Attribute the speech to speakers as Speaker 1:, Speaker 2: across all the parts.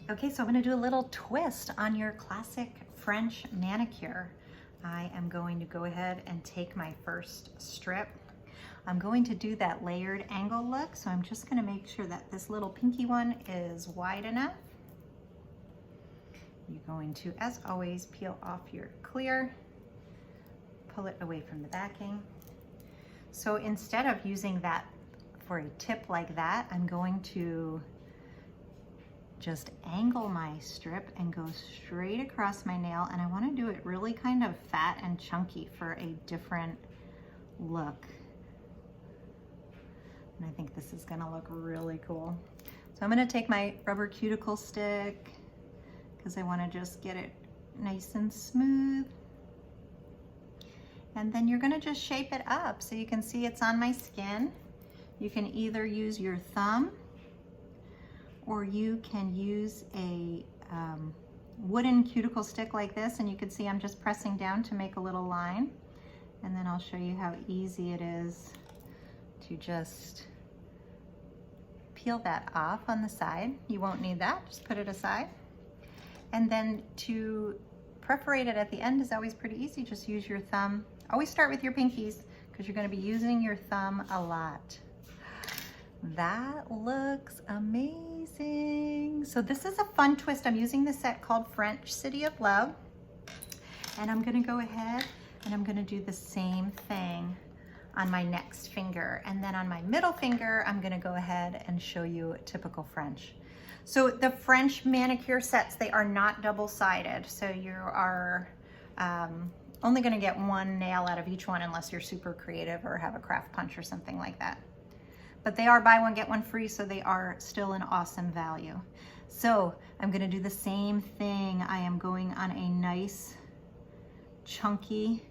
Speaker 1: Okay, so I'm gonna do a little twist on your classic French manicure. I am going to go ahead and take my first strip. I'm going to do that layered angle look, so I'm just gonna make sure that this little pinky one is wide enough. You're going to, as always, peel off your clear, pull it away from the backing. So instead of using that for a tip like that, I'm going to just angle my strip and go straight across my nail, and I want to do it really kind of fat and chunky for a different look. And I think this is going to look really cool. So I'm going to take my rubber cuticle stick because I want to just get it nice and smooth. And then you're going to just shape it up so you can see it's on my skin. You can either use your thumb or you can use a wooden cuticle stick like this, and you can see I'm just pressing down to make a little line. And then I'll show you how easy it is to just peel that off on the side. You won't need that, just put it aside. And then to perforate it at the end is always pretty easy. Just use your thumb. Always start with your pinkies because you're going to be using your thumb a lot. That looks amazing. So this is a fun twist. I'm using the set called French City of Love. And I'm going to go ahead and I'm going to do the same thing on my next finger. And then on my middle finger, I'm going to go ahead and show you typical French. So the French manicure sets, they are not double-sided. So you are only going to get one nail out of each one unless you're super creative or have a craft punch or something like that. But they are buy one, get one free, so they are still an awesome value. So I'm gonna do the same thing. I am going on a nice chunky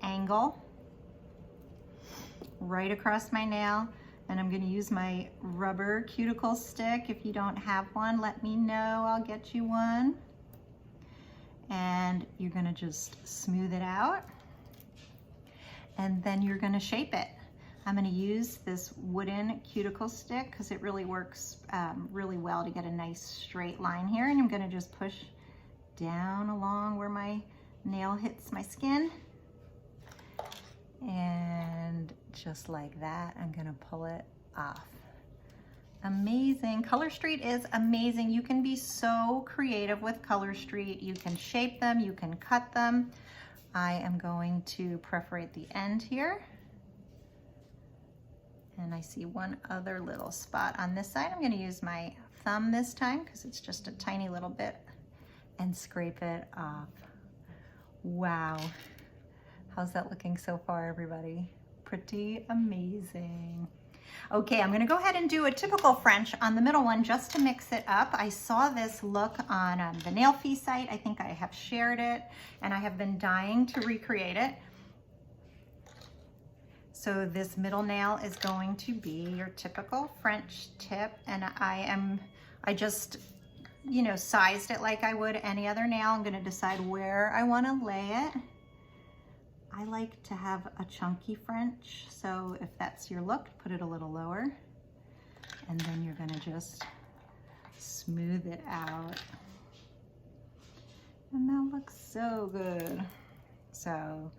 Speaker 1: angle right across my nail, and I'm gonna use my rubber cuticle stick. If you don't have one, let me know, I'll get you one. And you're gonna just smooth it out, and then you're gonna shape it. I'm going to use this wooden cuticle stick because it really works really well to get a nice straight line here. And I'm going to just push down along where my nail hits my skin. And just like that, I'm going to pull it off. Amazing. Color Street is amazing. You can be so creative with Color Street. You can shape them, you can cut them. I am going to perforate the end here. And I see one other little spot on this side. I'm going to use my thumb this time because it's just a tiny little bit, and scrape it off. Wow. How's that looking so far, everybody? Pretty amazing. Okay, I'm going to go ahead and do a typical French on the middle one just to mix it up. I saw this look on the Nail Fee site. I think I have shared it, and I have been dying to recreate it. So this middle nail is going to be your typical French tip, and I just, you know, sized it like I would any other nail. I'm going to decide where I want to lay it. I like to have a chunky French, so if that's your look, put it a little lower, and then you're going to just smooth it out. And that looks so good. So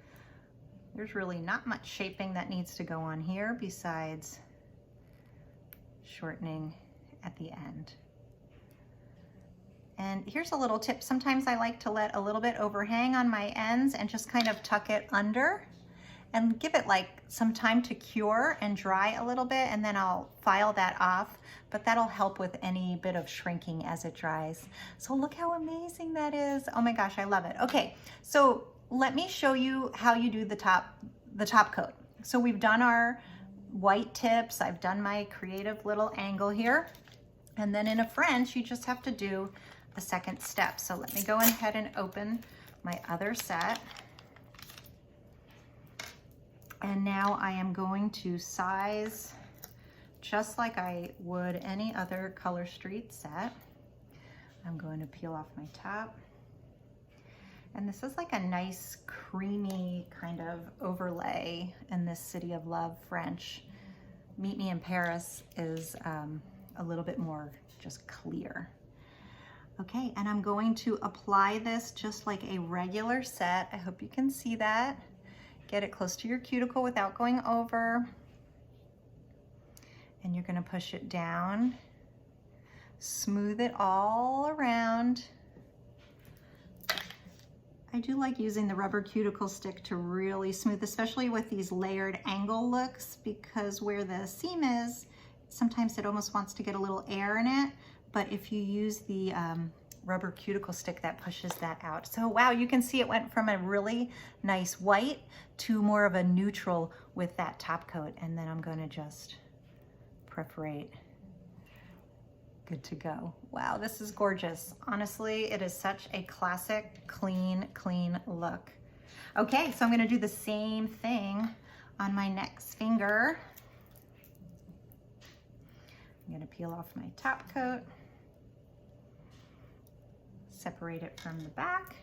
Speaker 1: there's really not much shaping that needs to go on here besides shortening at the end. And here's a little tip. Sometimes I like to let a little bit overhang on my ends and just kind of tuck it under and give it like some time to cure and dry a little bit, and then I'll file that off, but that'll help with any bit of shrinking as it dries. So look how amazing that is. Oh my gosh, I love it. Okay, so let me show you how you do the top coat. So we've done our white tips. I've done my creative little angle here. And then in a French, you just have to do a second step. So let me go ahead and open my other set. And now I am going to size just like I would any other Color Street set. I'm going to peel off my top. And this is like a nice creamy kind of overlay in this City of Love French. Meet Me in Paris is a little bit more just clear. Okay, and I'm going to apply this just like a regular set. I hope you can see that. Get it close to your cuticle without going over. And you're gonna push it down. Smooth it all around. I do like using the rubber cuticle stick to really smooth, especially with these layered angle looks, because where the seam is, sometimes it almost wants to get a little air in it. But if you use the rubber cuticle stick, that pushes that out. So wow, you can see it went from a really nice white to more of a neutral with that top coat. And then I'm gonna just perforate. Good to go. Wow, this is gorgeous. Honestly, it is such a classic, clean look. Okay, so I'm gonna do the same thing on my next finger. I'm gonna peel off my top coat, separate it from the back,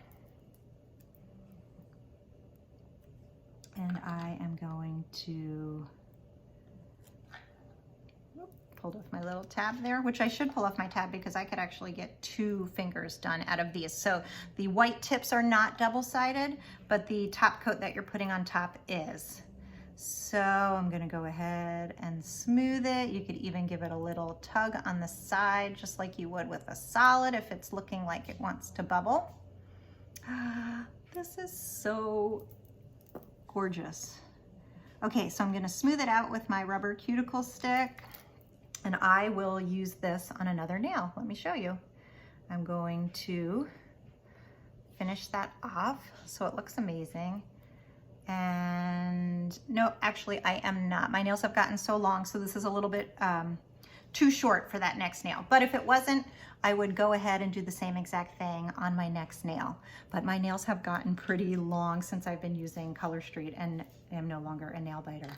Speaker 1: and I am going to pulled off my little tab there, which I should pull off my tab because I could actually get 2 fingers done out of these. So the white tips are not double-sided, but the top coat that you're putting on top is. So I'm gonna go ahead and smooth it. You could even give it a little tug on the side, just like you would with a solid if it's looking like it wants to bubble. This is so gorgeous. Okay, so I'm gonna smooth it out with my rubber cuticle stick. And I will use this on another nail. Let me show you. I'm going to finish that off so it looks amazing. And no, actually I am not. My nails have gotten so long, so this is a little bit too short for that next nail. But if it wasn't, I would go ahead and do the same exact thing on my next nail. But my nails have gotten pretty long since I've been using Color Street and am no longer a nail biter.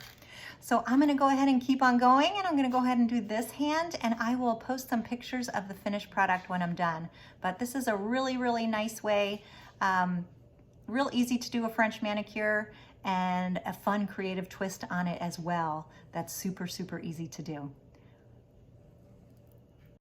Speaker 1: So I'm gonna go ahead and keep on going, and I'm gonna go ahead and do this hand, and I will post some pictures of the finished product when I'm done. But this is a really nice way, real easy to do a French manicure, and a fun creative twist on it as well. That's super easy to do.